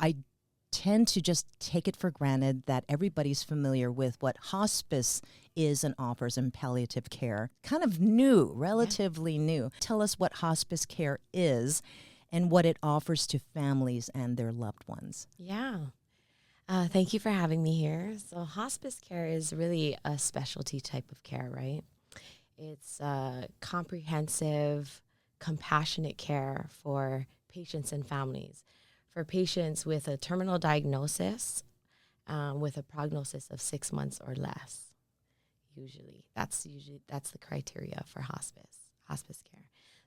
I tend to just take it for granted that everybody's familiar with what hospice is and offers in palliative care. Kind of new, relatively new. Tell us what hospice care is and what it offers to families and their loved ones. Yeah. Thank you for having me here. So hospice care is really a specialty type of care, right? It's comprehensive, compassionate care for patients and families. For patients with a terminal diagnosis, with a prognosis of 6 months or less, usually that's the criteria for hospice care.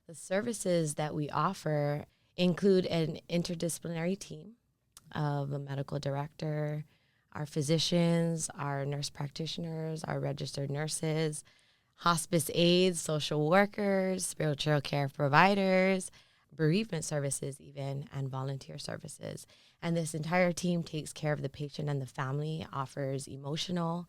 The services that we offer include an interdisciplinary team of a medical director, our physicians, our nurse practitioners, our registered nurses, hospice aides, social workers, spiritual care providers, bereavement services even, and volunteer services. And this entire team takes care of the patient and the family, offers emotional,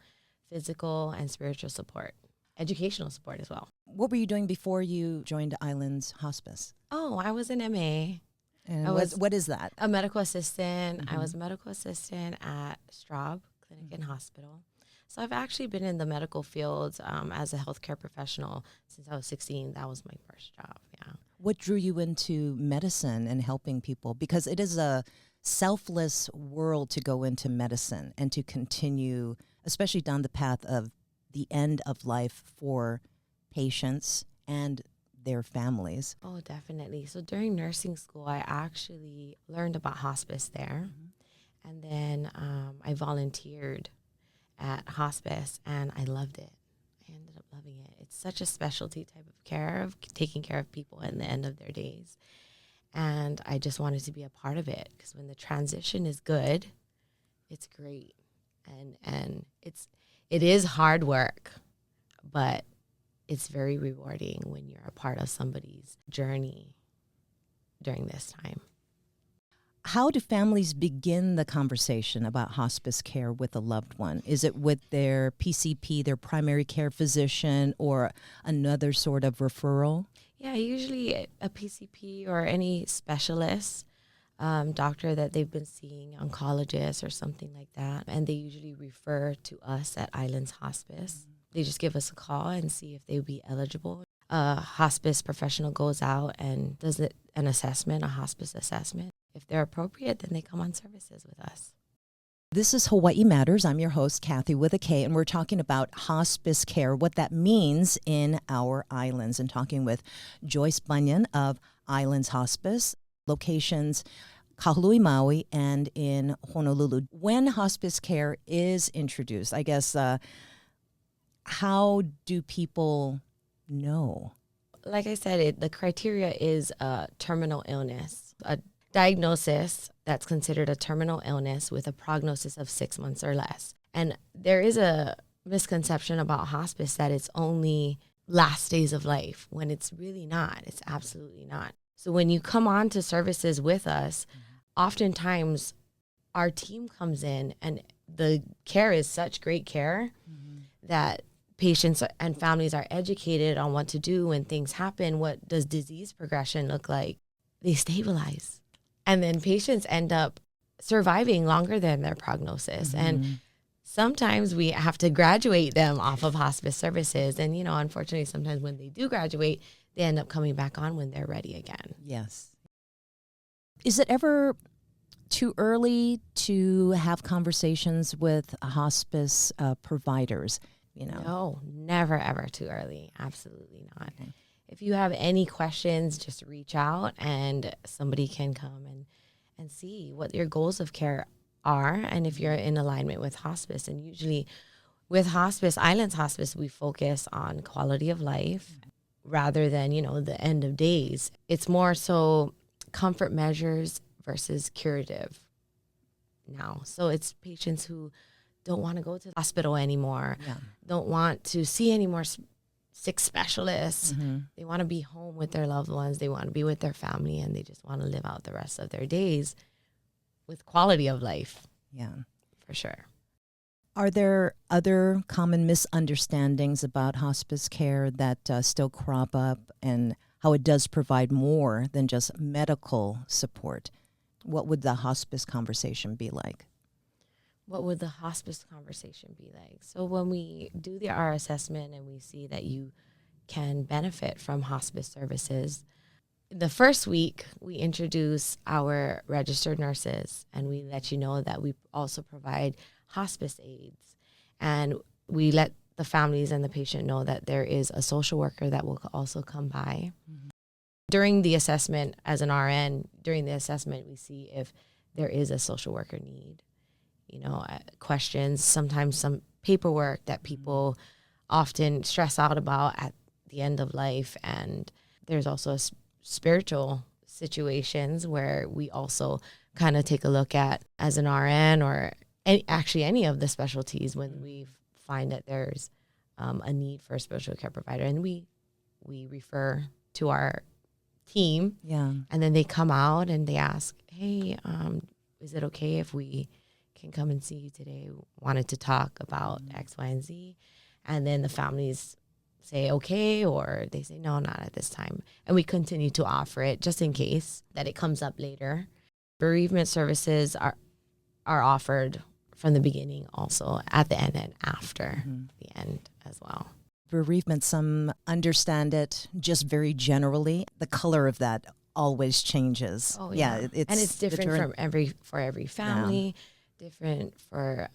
physical, and spiritual support, educational support as well. What were you doing before you joined Islands Hospice? Oh, I was an MA. And what is that? A medical assistant. Mm-hmm. I was a medical assistant at Straub Clinic and Hospital. So I've actually been in the medical field as a healthcare professional since I was 16. That was my first job, yeah. What drew you into medicine and helping people? Because it is a selfless world to go into medicine and to continue, especially down the path of the end of life for patients and their families. Oh, definitely. So during nursing school, I actually learned about hospice there. Mm-hmm. And then I volunteered at hospice, and I loved it. I ended up loving it. It's such a specialty type of care, of taking care of people at the end of their days. And I just wanted to be a part of it, because when the transition is good, it's great. And it is hard work, but it's very rewarding when you're a part of somebody's journey during this time. How do families begin the conversation about hospice care with a loved one? Is it with their PCP, their primary care physician, or another sort of referral? Yeah, usually a PCP or any specialist, doctor that they've been seeing, oncologist or something like that. And they usually refer to us at Islands Hospice. Mm-hmm. They just give us a call and see if they would be eligible. A hospice professional goes out and does an assessment, a hospice assessment. If they're appropriate, then they come on services with us. This is Hawaii Matters. I'm your host, Kathy with a K, and we're talking about hospice care, what that means in our islands, and talking with Joyce Bunyan of Islands Hospice, locations Kahului, Maui, and in Honolulu. When hospice care is introduced, I guess, how do people know? Like I said, the criteria is a terminal illness, a diagnosis that's considered a terminal illness with a prognosis of 6 months or less. And there is a misconception about hospice that it's only last days of life, when it's really not. It's absolutely not. So when you come on to services with us, oftentimes our team comes in and the care is such great care that patients and families are educated on what to do when things happen. What does disease progression look like? They stabilize. And then patients end up surviving longer than their prognosis. Mm-hmm. And sometimes we have to graduate them off of hospice services. And, unfortunately, sometimes when they do graduate, they end up coming back on when they're ready again. Yes. Is it ever too early to have conversations with hospice providers? No, never, ever too early. Absolutely not. Okay. If you have any questions, just reach out and somebody can come and see what your goals of care are and if you're in alignment with hospice. And usually with hospice, Islands Hospice, we focus on quality of life rather than, the end of days. It's more so comfort measures versus curative now. So it's patients who don't want to go to the hospital anymore, don't want to see any more sick specialists. Mm-hmm. They want to be home with their loved ones. They want to be with their family, and they just want to live out the rest of their days with quality of life. Yeah, for sure. Are there other common misunderstandings about hospice care that still crop up, and how it does provide more than just medical support? What would the hospice conversation be like? What would the hospice conversation be like? So when we do our assessment and we see that you can benefit from hospice services, the first week we introduce our registered nurses and we let you know that we also provide hospice aides. And we let the families and the patient know that there is a social worker that will also come by. Mm-hmm. During the assessment as an RN, we see if there is a social worker need. Questions, sometimes some paperwork that people often stress out about at the end of life. And there's also spiritual situations where we also kind of take a look at as an RN or any of the specialties when we find that there's a need for a spiritual care provider. And we refer to our team. Yeah. And then they come out and they ask, hey, is it okay if we can come and see you today? Wanted to talk about X, Y, and Z. And then the families say okay, or they say no, not at this time. And we continue to offer it just in case that it comes up later. Bereavement services are offered from the beginning, also at the end and after the end as well. Bereavement, some understand it just very generally. The color of that always changes. Oh yeah, it's different for every family. Yeah. Different for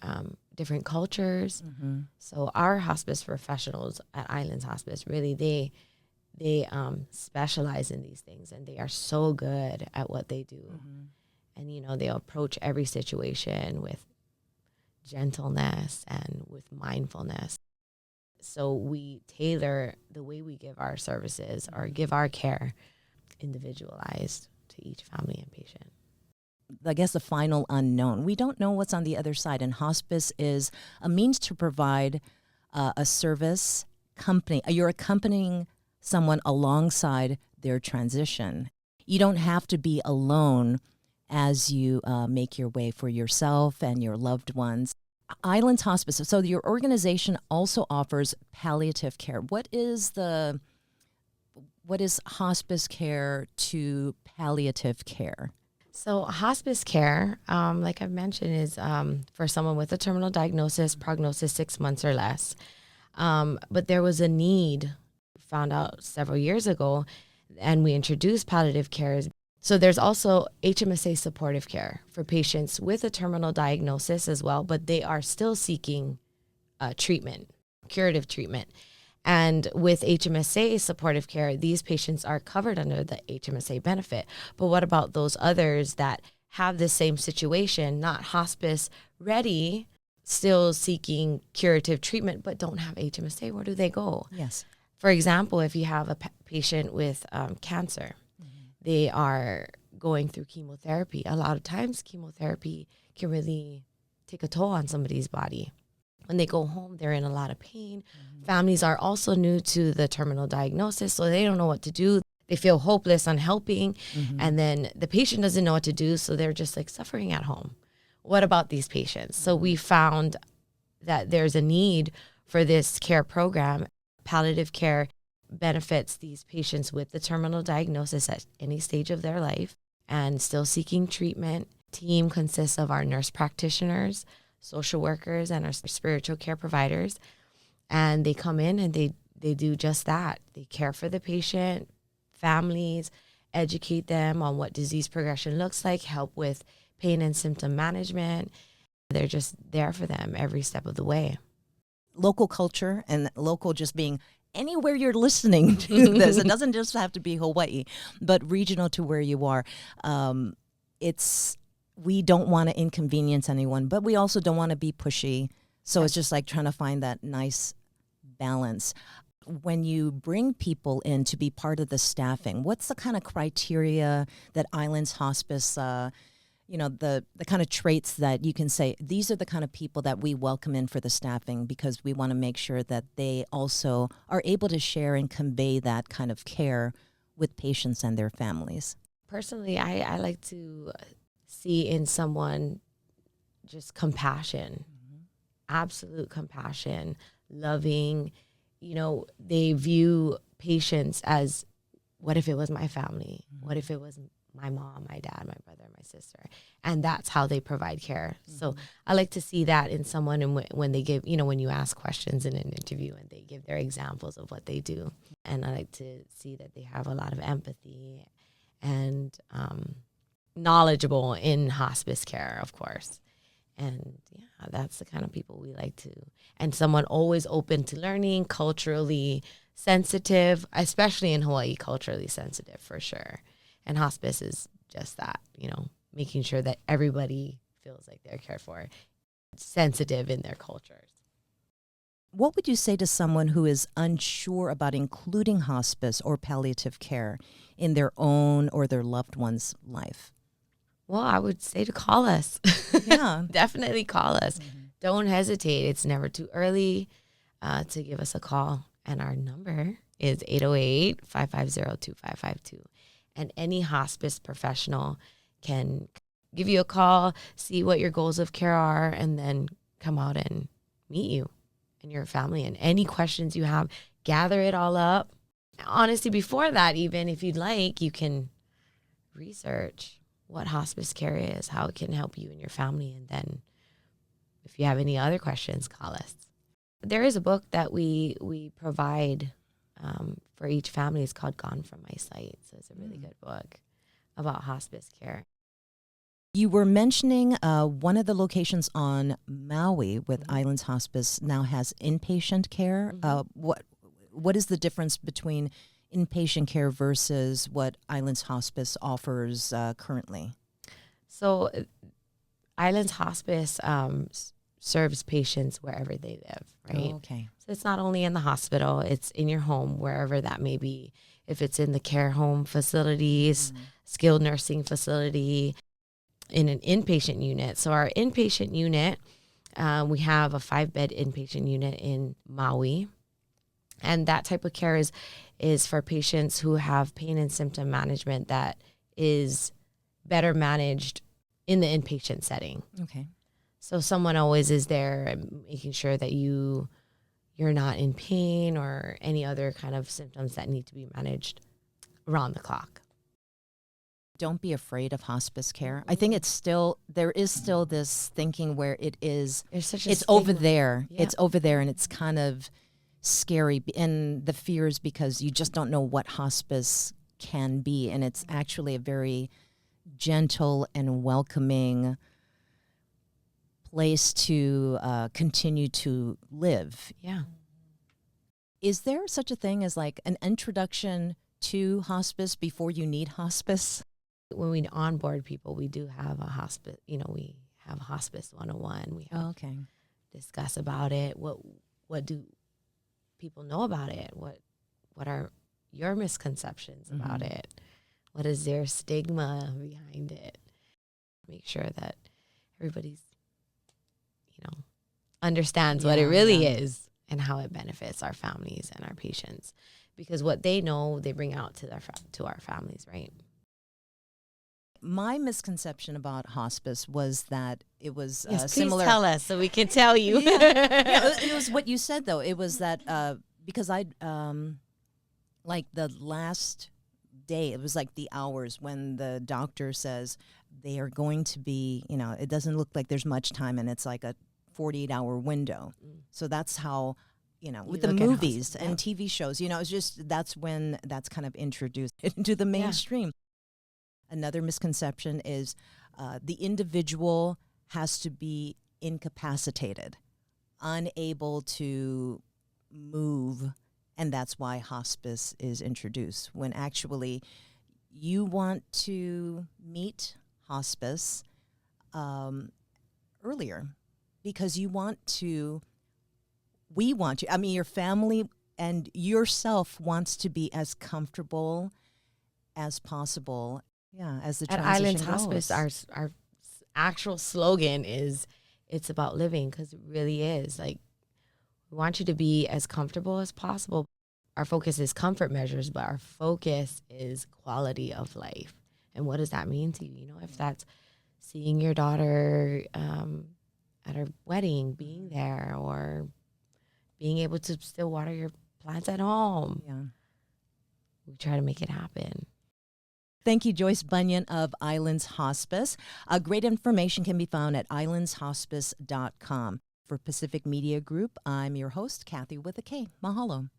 different cultures. Mm-hmm. So our hospice professionals at Islands Hospice, really, they specialize in these things, and they are so good at what they do. Mm-hmm. And, they'll approach every situation with gentleness and with mindfulness. So we tailor the way we give our services or give our care individualized to each family and patient. I guess the final unknown. We don't know what's on the other side, and hospice is a means to provide a service company. You're accompanying someone alongside their transition. You don't have to be alone as you make your way for yourself and your loved ones. Islands Hospice. So your organization also offers palliative care. What is hospice care to palliative care? So hospice care, like I've mentioned, is for someone with a terminal diagnosis, prognosis 6 months or less. But there was a need, found out several years ago, and we introduced palliative care. So there's also HMSA supportive care for patients with a terminal diagnosis as well, but they are still seeking treatment, curative treatment. And with HMSA supportive care, these patients are covered under the HMSA benefit. But what about those others that have the same situation, not hospice ready, still seeking curative treatment, but don't have HMSA? Where do they go? Yes. For example, if you have a patient with cancer, they are going through chemotherapy. A lot of times chemotherapy can really take a toll on somebody's body. When they go home, they're in a lot of pain. Mm-hmm. Families are also new to the terminal diagnosis, so they don't know what to do. They feel hopeless on helping. Mm-hmm. And then the patient doesn't know what to do, so they're just like suffering at home. What about these patients? So we found that there's a need for this care program. Palliative care benefits these patients with the terminal diagnosis at any stage of their life and still seeking treatment. Team consists of our nurse practitioners, social workers, and our spiritual care providers. And they come in and they do just that. They care for the patient, families, educate them on what disease progression looks like, help with pain and symptom management. They're just there for them every step of the way. Local culture, and local just being anywhere you're listening to this. It doesn't just have to be Hawaii, but regional to where you are. We don't want to inconvenience anyone, but we also don't want to be pushy. So it's just like trying to find that nice balance. When you bring people in to be part of the staffing, what's the kind of criteria that Islands Hospice, the kind of traits that you can say, these are the kind of people that we welcome in for the staffing, because we want to make sure that they also are able to share and convey that kind of care with patients and their families? Personally, I like to see in someone just compassion, absolute compassion, loving. They view patients as, what if it was my family? What if it was my mom, my dad, my brother, my sister. And that's how they provide care. So I like to see that in someone, and when they give, when you ask questions in an interview and they give their examples of what they do. And I like to see that they have a lot of empathy and knowledgeable in hospice care, of course. And yeah, that's the kind of people we like to, and someone always open to learning, culturally sensitive, especially in Hawaii, culturally sensitive for sure. And hospice is just that, making sure that everybody feels like they're cared for, sensitive in their cultures. What would you say to someone who is unsure about including hospice or palliative care in their own or their loved one's life? Well, I would say to call us. Yeah. Definitely call us. Don't hesitate. It's never too early to give us a call. And our number is 808-550-2552. And any hospice professional can give you a call, see what your goals of care are, and then come out and meet you and your family. And any questions you have, gather it all up. Honestly, before that, even if you'd like, you can research what hospice care is, how it can help you and your family. And then if you have any other questions, call us. There is a book that we provide for each family. It's called Gone From My Sight. So it's a really good book about hospice care. You were mentioning one of the locations on Maui with Islands Hospice now has inpatient care. What is the difference between inpatient care versus what Islands Hospice offers currently? So Islands Hospice serves patients wherever they live, right? Oh, okay. So it's not only in the hospital, it's in your home, wherever that may be. If it's in the care home facilities, skilled nursing facility, in an inpatient unit. So our inpatient unit, we have a 5-bed inpatient unit in Maui. And that type of care is for patients who have pain and symptom management that is better managed in the inpatient setting. Okay. So someone always is there making sure that you're not in pain or any other kind of symptoms that need to be managed around the clock. Don't be afraid of hospice care. I think there is still this thinking where it's over there. Yeah. It's over there, and it's kind of scary. And the fear is because you just don't know what hospice can be. And it's actually a very gentle and welcoming place to continue to live. Yeah. Is there such a thing as like an introduction to hospice before you need hospice? When we onboard people, we do have a hospice, we have Hospice 101. We have discuss about it. What do people know about it? What are your misconceptions about it? What is their stigma behind it? Make sure that everybody's, understands what it really is and how it benefits our families and our patients. Because what they know, they bring out to our families, right? My misconception about hospice was that it was similar. Please tell us so we can tell you. It was what you said, though. It was that because like the last day, it was like the hours when the doctor says they are going to be, it doesn't look like there's much time, and it's like a 48-hour window. So that's how, with the movies and TV shows, it's just that's when that's kind of introduced into the mainstream. Another misconception is the individual has to be incapacitated, unable to move, and that's why hospice is introduced. When actually you want to meet hospice earlier because we want to, your family and yourself wants to be as comfortable as possible. Yeah, as the transition At Islands goes. Hospice, our actual slogan is, it's about living, because it really is. Like, we want you to be as comfortable as possible. Our focus is comfort measures, but our focus is quality of life. And what does that mean to you? If that's seeing your daughter at her wedding, being there, or being able to still water your plants at home. Yeah. We try to make it happen. Thank you, Joyce Bunyan of Islands Hospice. Great information can be found at islandshospice.com. For Pacific Media Group, I'm your host, Kathy with a K. Mahalo.